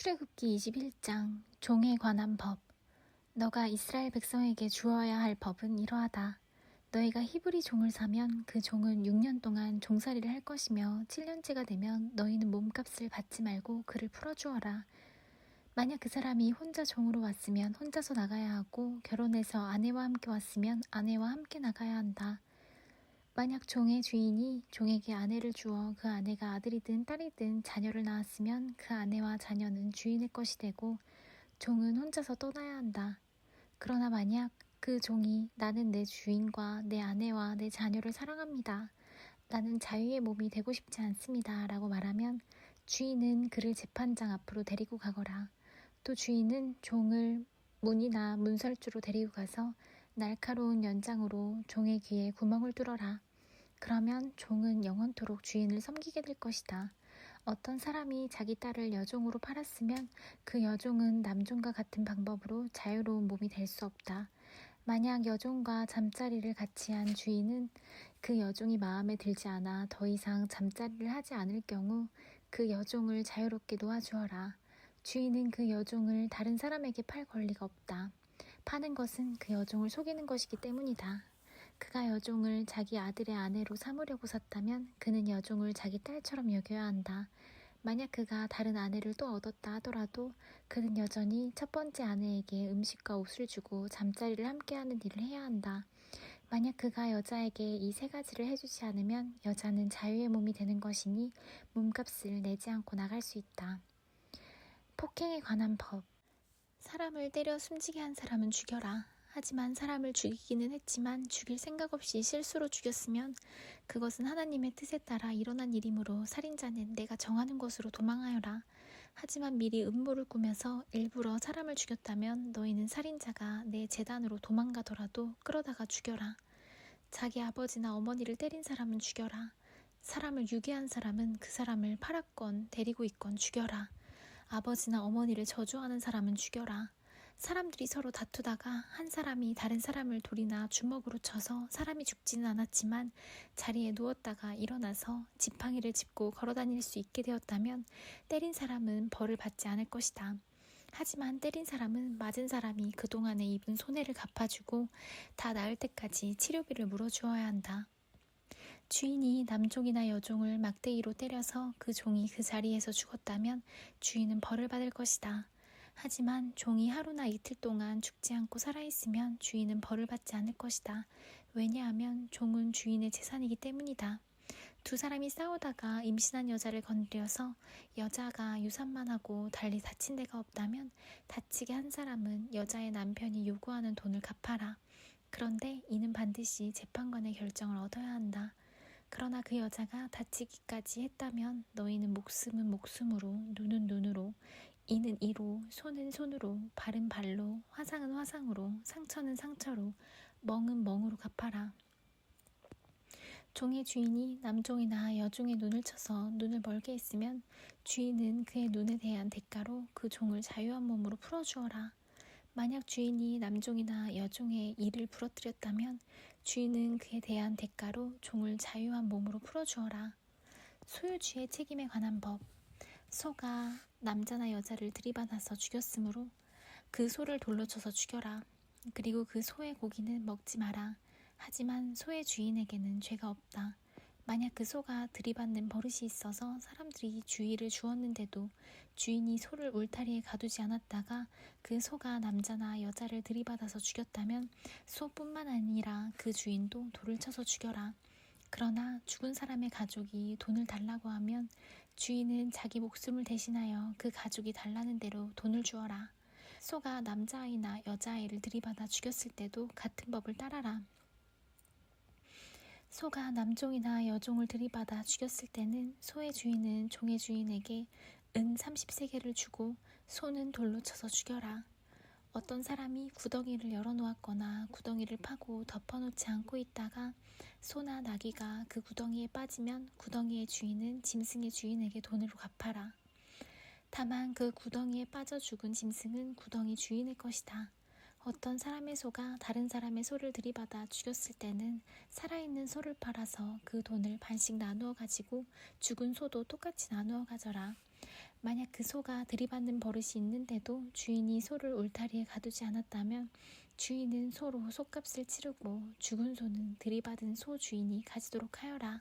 출애굽기 21장 종에 관한 법. 너가 이스라엘 백성에게 주어야 할 법은 이러하다. 너희가 히브리 종을 사면 그 종은 6년 동안 종살이를 할 것이며 7년째가 되면 너희는 몸값을 받지 말고 그를 풀어주어라. 만약 그 사람이 혼자 종으로 왔으면 혼자서 나가야 하고 결혼해서 아내와 함께 왔으면 아내와 함께 나가야 한다. 만약 종의 주인이 종에게 아내를 주어 그 아내가 아들이든 딸이든 자녀를 낳았으면 그 아내와 자녀는 주인의 것이 되고 종은 혼자서 떠나야 한다. 그러나 만약 그 종이 나는 내 주인과 내 아내와 내 자녀를 사랑합니다. 나는 자유의 몸이 되고 싶지 않습니다. 라고 말하면 주인은 그를 재판장 앞으로 데리고 가거라. 또 주인은 종을 문이나 문설주로 데리고 가서 날카로운 연장으로 종의 귀에 구멍을 뚫어라. 그러면 종은 영원토록 주인을 섬기게 될 것이다. 어떤 사람이 자기 딸을 여종으로 팔았으면 그 여종은 남종과 같은 방법으로 자유로운 몸이 될 수 없다. 만약 여종과 잠자리를 같이 한 주인은 그 여종이 마음에 들지 않아 더 이상 잠자리를 하지 않을 경우 그 여종을 자유롭게 놓아주어라. 주인은 그 여종을 다른 사람에게 팔 권리가 없다. 파는 것은 그 여종을 속이는 것이기 때문이다. 그가 여종을 자기 아들의 아내로 삼으려고 샀다면 그는 여종을 자기 딸처럼 여겨야 한다. 만약 그가 다른 아내를 또 얻었다 하더라도 그는 여전히 첫 번째 아내에게 음식과 옷을 주고 잠자리를 함께하는 일을 해야 한다. 만약 그가 여자에게 이 세 가지를 해주지 않으면 여자는 자유의 몸이 되는 것이니 몸값을 내지 않고 나갈 수 있다. 폭행에 관한 법. 사람을 때려 숨지게 한 사람은 죽여라. 하지만 사람을 죽이기는 했지만 죽일 생각 없이 실수로 죽였으면 그것은 하나님의 뜻에 따라 일어난 일이므로 살인자는 내가 정하는 곳으로 도망하여라. 하지만 미리 음모를 꾸며서 일부러 사람을 죽였다면 너희는 살인자가 내 제단으로 도망가더라도 끌어다가 죽여라. 자기 아버지나 어머니를 때린 사람은 죽여라. 사람을 유괴한 사람은 그 사람을 팔았건 데리고 있건 죽여라. 아버지나 어머니를 저주하는 사람은 죽여라. 사람들이 서로 다투다가 한 사람이 다른 사람을 돌이나 주먹으로 쳐서 사람이 죽지는 않았지만 자리에 누웠다가 일어나서 지팡이를 짚고 걸어다닐 수 있게 되었다면 때린 사람은 벌을 받지 않을 것이다. 하지만 때린 사람은 맞은 사람이 그동안에 입은 손해를 갚아주고 다 나을 때까지 치료비를 물어주어야 한다. 주인이 남종이나 여종을 막대기로 때려서 그 종이 그 자리에서 죽었다면 주인은 벌을 받을 것이다. 하지만 종이 하루나 이틀 동안 죽지 않고 살아있으면 주인은 벌을 받지 않을 것이다. 왜냐하면 종은 주인의 재산이기 때문이다. 두 사람이 싸우다가 임신한 여자를 건드려서 여자가 유산만 하고 달리 다친 데가 없다면 다치게 한 사람은 여자의 남편이 요구하는 돈을 갚아라. 그런데 이는 반드시 재판관의 결정을 얻어야 한다. 그러나 그 여자가 다치기까지 했다면 너희는 목숨은 목숨으로, 눈은 눈으로, 이는 이로, 손은 손으로, 발은 발로, 화상은 화상으로, 상처는 상처로, 멍은 멍으로 갚아라. 종의 주인이 남종이나 여종의 눈을 쳐서 눈을 멀게 했으면 주인은 그의 눈에 대한 대가로 그 종을 자유한 몸으로 풀어주어라. 만약 주인이 남종이나 여종의 이를 부러뜨렸다면 주인은 그에 대한 대가로 종을 자유한 몸으로 풀어주어라. 소유주의 책임에 관한 법. 소가 남자나 여자를 들이받아서 죽였으므로 그 소를 돌로 쳐서 죽여라. 그리고 그 소의 고기는 먹지 마라. 하지만 소의 주인에게는 죄가 없다. 만약 그 소가 들이받는 버릇이 있어서 사람들이 주의를 주었는데도 주인이 소를 울타리에 가두지 않았다가 그 소가 남자나 여자를 들이받아서 죽였다면 소뿐만 아니라 그 주인도 돌을 쳐서 죽여라. 그러나 죽은 사람의 가족이 돈을 달라고 하면 주인은 자기 목숨을 대신하여 그 가족이 달라는 대로 돈을 주어라. 소가 남자아이나 여자아이를 들이받아 죽였을 때도 같은 법을 따라라. 소가 남종이나 여종을 들이받아 죽였을 때는 소의 주인은 종의 주인에게 은 30세겔을 주고 소는 돌로 쳐서 죽여라. 어떤 사람이 구덩이를 열어놓았거나 구덩이를 파고 덮어놓지 않고 있다가 소나 나귀가 그 구덩이에 빠지면 구덩이의 주인은 짐승의 주인에게 돈으로 갚아라. 다만 그 구덩이에 빠져 죽은 짐승은 구덩이 주인의 것이다. 어떤 사람의 소가 다른 사람의 소를 들이받아 죽였을 때는 살아있는 소를 팔아서 그 돈을 반씩 나누어 가지고 죽은 소도 똑같이 나누어 가져라. 만약 그 소가 들이받는 버릇이 있는데도 주인이 소를 울타리에 가두지 않았다면 주인은 소로 소값을 치르고 죽은 소는 들이받은 소 주인이 가지도록 하여라.